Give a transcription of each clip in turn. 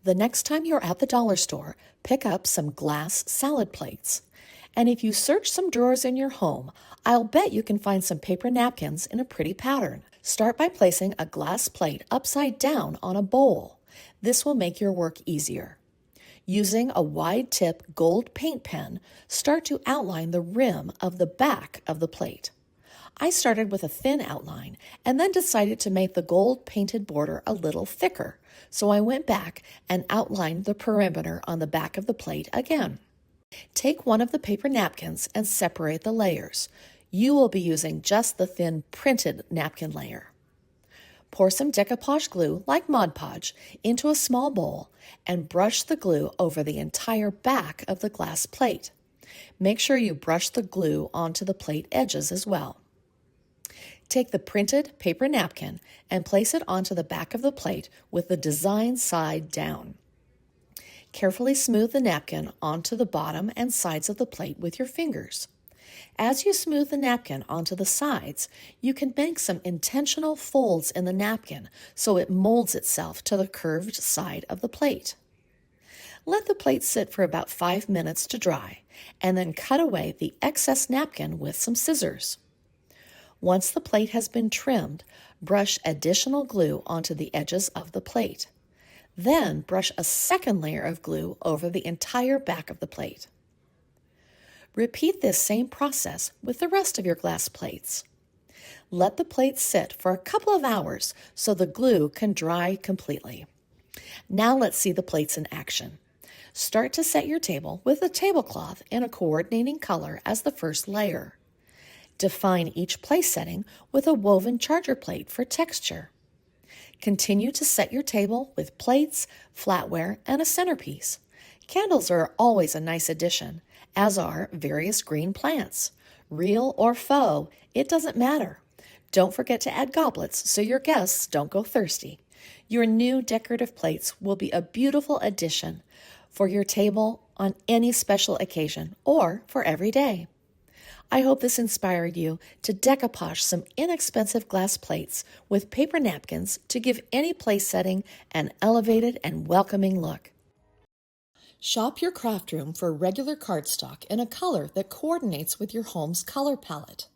The next time you're at the dollar store, pick up some glass salad plates. And if you search some drawers in your home, I'll bet you can find some paper napkins in a pretty pattern. Start by placing a glass plate upside down on a bowl. This will make your work easier. Using a wide tip gold paint pen, start to outline the rim of the back of the plate. I started with a thin outline and then decided to make the gold painted border a little thicker, so I went back and outlined the perimeter on the back of the plate again. Take one of the paper napkins and separate the layers. You will be using just the thin printed napkin layer. Pour some decoupage glue, like Mod Podge, into a small bowl and brush the glue over the entire back of the glass plate. Make sure you brush the glue onto the plate edges as well. Take the printed paper napkin and place it onto the back of the plate with the design side down. Carefully smooth the napkin onto the bottom and sides of the plate with your fingers. As you smooth the napkin onto the sides, you can make some intentional folds in the napkin so it molds itself to the curved side of the plate. Let the plate sit for about 5 minutes to dry, and then cut away the excess napkin with some scissors. Once the plate has been trimmed, brush additional glue onto the edges of the plate. Then brush a second layer of glue over the entire back of the plate. Repeat this same process with the rest of your glass plates. Let the plate sit for a couple of hours so the glue can dry completely. Now let's see the plates in action. Start to set your table with a tablecloth in a coordinating color as the first layer. Define each place setting with a woven charger plate for texture. Continue to set your table with plates, flatware, and a centerpiece. Candles are always a nice addition, as are various green plants. Real or faux, it doesn't matter. Don't forget to add goblets so your guests don't go thirsty. Your new decorative plates will be a beautiful addition for your table on any special occasion or for every day. I hope this inspired you to decoupage some inexpensive glass plates with paper napkins to give any place setting an elevated and welcoming look. Shop your craft room for regular cardstock in a color that coordinates with your home's color palette.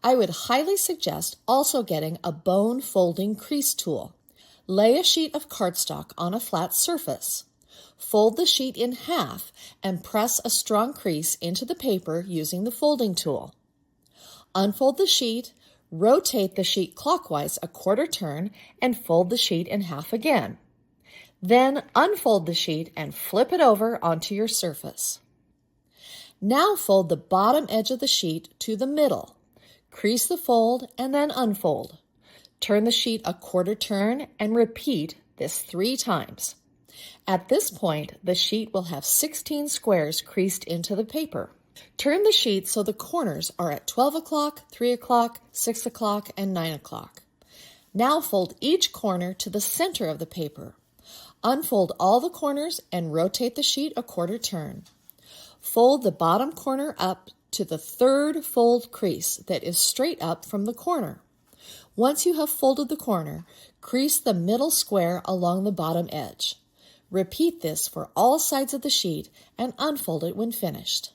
I would highly suggest also getting a bone folding crease tool. Lay a sheet of cardstock on a flat surface. Fold the sheet in half and press a strong crease into the paper using the folding tool. Unfold the sheet, rotate the sheet clockwise a quarter turn, and fold the sheet in half again. Then unfold the sheet and flip it over onto your surface. Now fold the bottom edge of the sheet to the middle. Crease the fold and then unfold. Turn the sheet a quarter turn and repeat this 3 times. At this point, the sheet will have 16 squares creased into the paper. Turn the sheet so the corners are at 12 o'clock, 3 o'clock, 6 o'clock, and 9 o'clock. Now fold each corner to the center of the paper. Unfold all the corners and rotate the sheet a quarter turn. Fold the bottom corner up to the 3rd fold crease that is straight up from the corner. Once you have folded the corner, crease the middle square along the bottom edge. Repeat this for all sides of the sheet and unfold it when finished.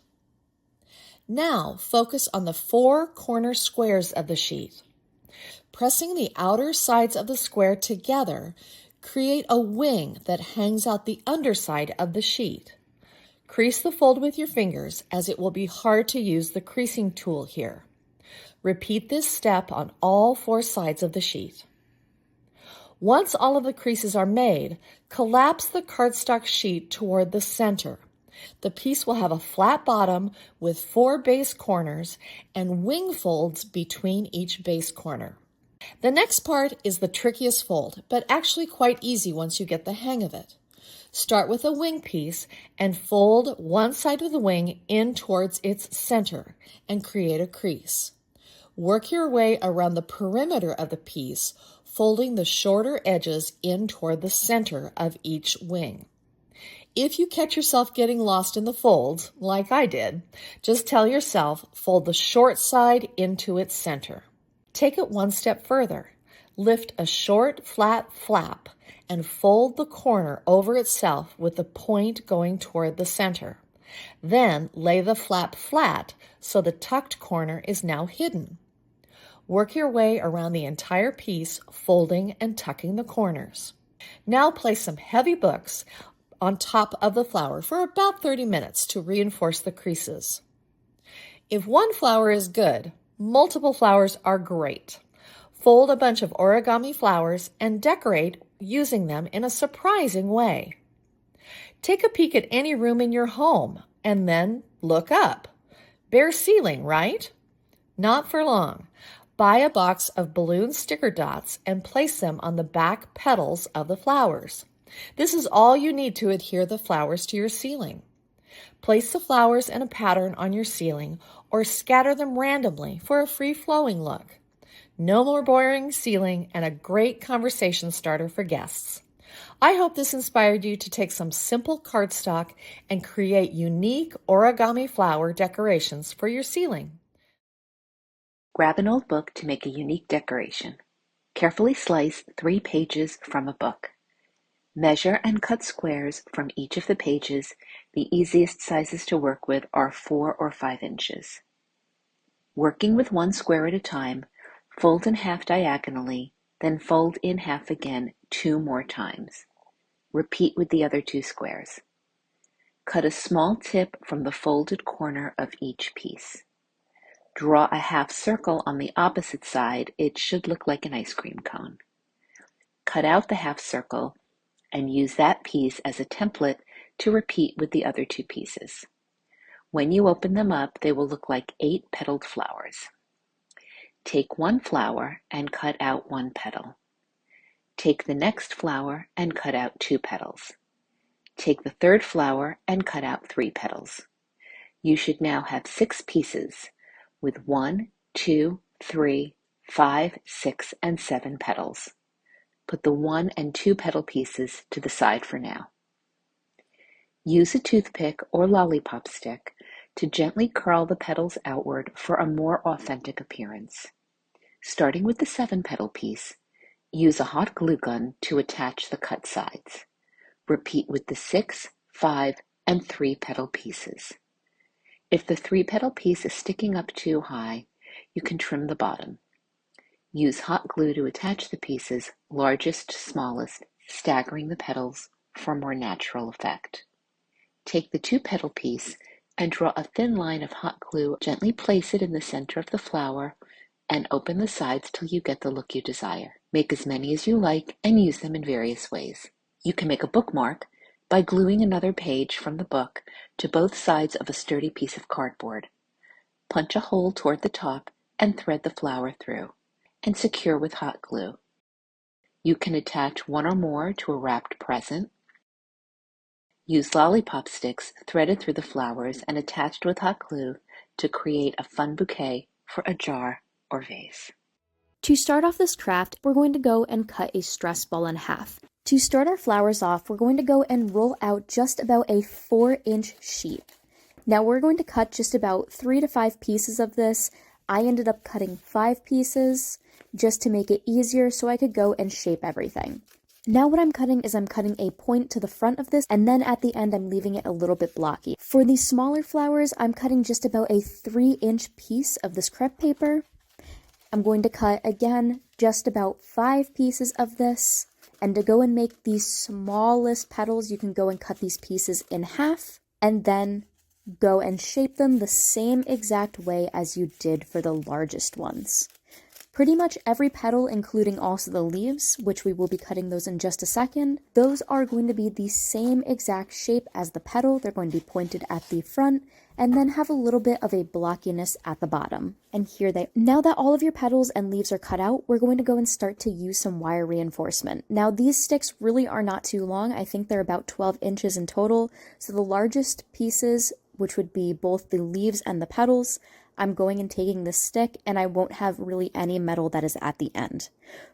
Now focus on the 4 corner squares of the sheet. Pressing the outer sides of the square together, create a wing that hangs out the underside of the sheet. Crease the fold with your fingers as it will be hard to use the creasing tool here. Repeat this step on all 4 sides of the sheet. Once all of the creases are made, collapse the cardstock sheet toward the center. The piece will have a flat bottom with 4 base corners and wing folds between each base corner. The next part is the trickiest fold, but actually quite easy once you get the hang of it. Start with a wing piece and fold one side of the wing in towards its center and create a crease. Work your way around the perimeter of the piece, folding the shorter edges in toward the center of each wing. If you catch yourself getting lost in the folds, like I did, just tell yourself, fold the short side into its center. Take it one step further. Lift a short, flat flap and fold the corner over itself with the point going toward the center. Then lay the flap flat so the tucked corner is now hidden. Work your way around the entire piece, folding and tucking the corners. Now place some heavy books on top of the flower for about 30 minutes to reinforce the creases. If one flower is good, multiple flowers are great. Fold a bunch of origami flowers and decorate using them in a surprising way. Take a peek at any room in your home and then look up. Bare ceiling, right? Not for long. Buy a box of balloon sticker dots and place them on the back petals of the flowers. This is all you need to adhere the flowers to your ceiling. Place the flowers in a pattern on your ceiling or scatter them randomly for a free-flowing look. No more boring ceiling and a great conversation starter for guests. I hope this inspired you to take some simple cardstock and create unique origami flower decorations for your ceiling. Grab an old book to make a unique decoration. Carefully slice 3 pages from a book. Measure and cut squares from each of the pages. The easiest sizes to work with are 4 or 5 inches. Working with one square at a time, fold in half diagonally, then fold in half again 2 more times. Repeat with the other 2 squares. Cut a small tip from the folded corner of each piece. Draw a half circle on the opposite side. It should look like an ice cream cone. Cut out the half circle and use that piece as a template to repeat with the other 2 pieces. When you open them up, they will look like 8-petaled flowers. Take one flower and cut out 1 petal. Take the next flower and cut out 2 petals. Take the third flower and cut out 3 petals. You should now have 6 pieces with 1, 2, 3, 5, 6, and 7 petals. Put the 1 and 2 petal pieces to the side for now. Use a toothpick or lollipop stick to gently curl the petals outward for a more authentic appearance. Starting with the 7-petal piece, use a hot glue gun to attach the cut sides. Repeat with the 6, 5, and 3-petal pieces. If the 3-petal piece is sticking up too high, you can trim the bottom. Use hot glue to attach the pieces, largest to smallest, staggering the petals for a more natural effect. Take the 2-petal piece and draw a thin line of hot glue. Gently place it in the center of the flower and open the sides till you get the look you desire. Make as many as you like and use them in various ways. You can make a bookmark by gluing another page from the book to both sides of a sturdy piece of cardboard. Punch a hole toward the top and thread the flower through, and secure with hot glue. You can attach 1 or more to a wrapped present. Use lollipop sticks threaded through the flowers and attached with hot glue to create a fun bouquet for a jar or vase. To start off this craft, we're going to go and cut a stress ball in half. To start our flowers off, we're going to go and roll out just about a 4-inch sheet. Now we're going to cut just about 3 to 5 pieces of this. I ended up cutting 5 pieces just to make it easier so I could go and shape everything. Now what I'm cutting is I'm cutting a point to the front of this, and then at the end I'm leaving it a little bit blocky. For these smaller flowers, I'm cutting just about a 3-inch piece of this crepe paper. I'm going to cut, again, just about 5 pieces of this. And to go and make these smallest petals, you can go and cut these pieces in half, and then go and shape them the same exact way as you did for the largest ones. Pretty much every petal, including also the leaves, which we will be cutting those in just a second, those are going to be the same exact shape as the petal. They're going to be pointed at the front and then have a little bit of a blockiness at the bottom. And here they are. Now that all of your petals and leaves are cut out, we're going to go and start to use some wire reinforcement. Now these sticks really are not too long. I think they're about 12 inches in total. So the largest pieces, which would be both the leaves and the petals, I'm going and taking this stick, and I won't have really any metal that is at the end.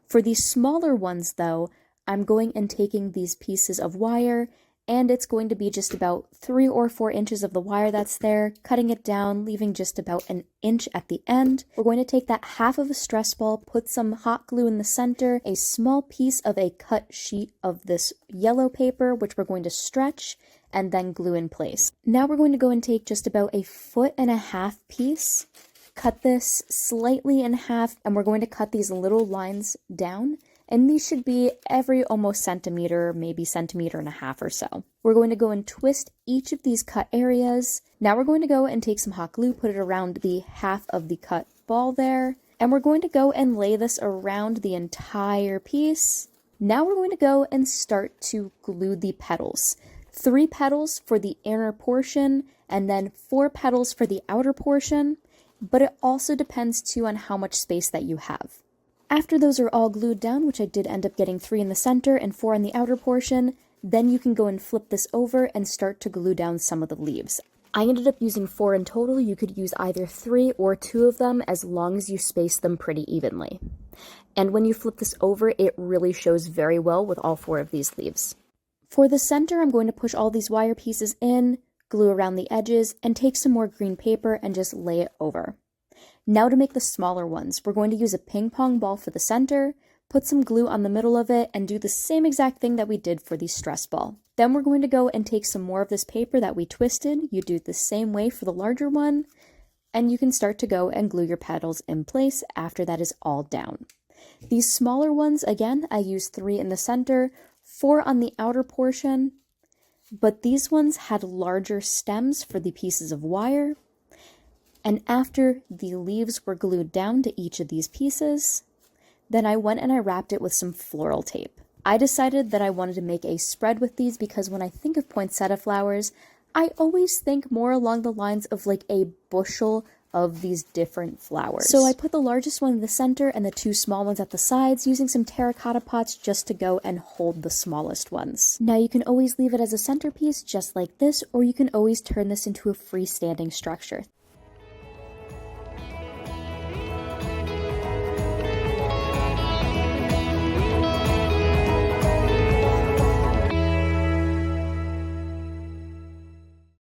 For these smaller ones though, I'm going and taking these pieces of wire and it's going to be just about 3 or 4 inches of the wire that's there, cutting it down, leaving just about an inch at the end. We're going to take that half of a stress ball, put some hot glue in the center, a small piece of a cut sheet of this yellow paper, which we're going to stretch and then glue in place. Now we're going to go and take just about 1.5 feet piece, cut this slightly in half, and we're going to cut these little lines down. And these should be every almost centimeter, maybe 1.5 centimeters or so. We're going to go and twist each of these cut areas. Now we're going to go and take some hot glue, put it around the half of the cut ball there. And we're going to go and lay this around the entire piece. Now we're going to go and start to glue the petals. 3 petals for the inner portion, and then 4 petals for the outer portion. But it also depends too on how much space that you have. After those are all glued down, which I did end up getting 3 in the center and 4 on the outer portion, then you can go and flip this over and start to glue down some of the leaves. I ended up using 4 in total. You could use either 3 or 2 of them as long as you space them pretty evenly. And when you flip this over, it really shows very well with all 4 of these leaves. For the center, I'm going to push all these wire pieces in, glue around the edges, and take some more green paper and just lay it over. Now to make the smaller ones, we're going to use a ping pong ball for the center, put some glue on the middle of it, and do the same exact thing that we did for the stress ball. Then we're going to go and take some more of this paper that we twisted. You do it the same way for the larger one, and you can start to go and glue your petals in place after that is all down. These smaller ones, again, I used 3 in the center, 4 on the outer portion, but these ones had larger stems for the pieces of wire. And after the leaves were glued down to each of these pieces, then I went and I wrapped it with some floral tape. I decided that I wanted to make a spread with these because when I think of poinsettia flowers, I always think more along the lines of like a bushel of these different flowers. So I put the largest one in the center and the 2 small ones at the sides, using some terracotta pots just to go and hold the smallest ones. Now you can always leave it as a centerpiece just like this, or you can always turn this into a freestanding structure.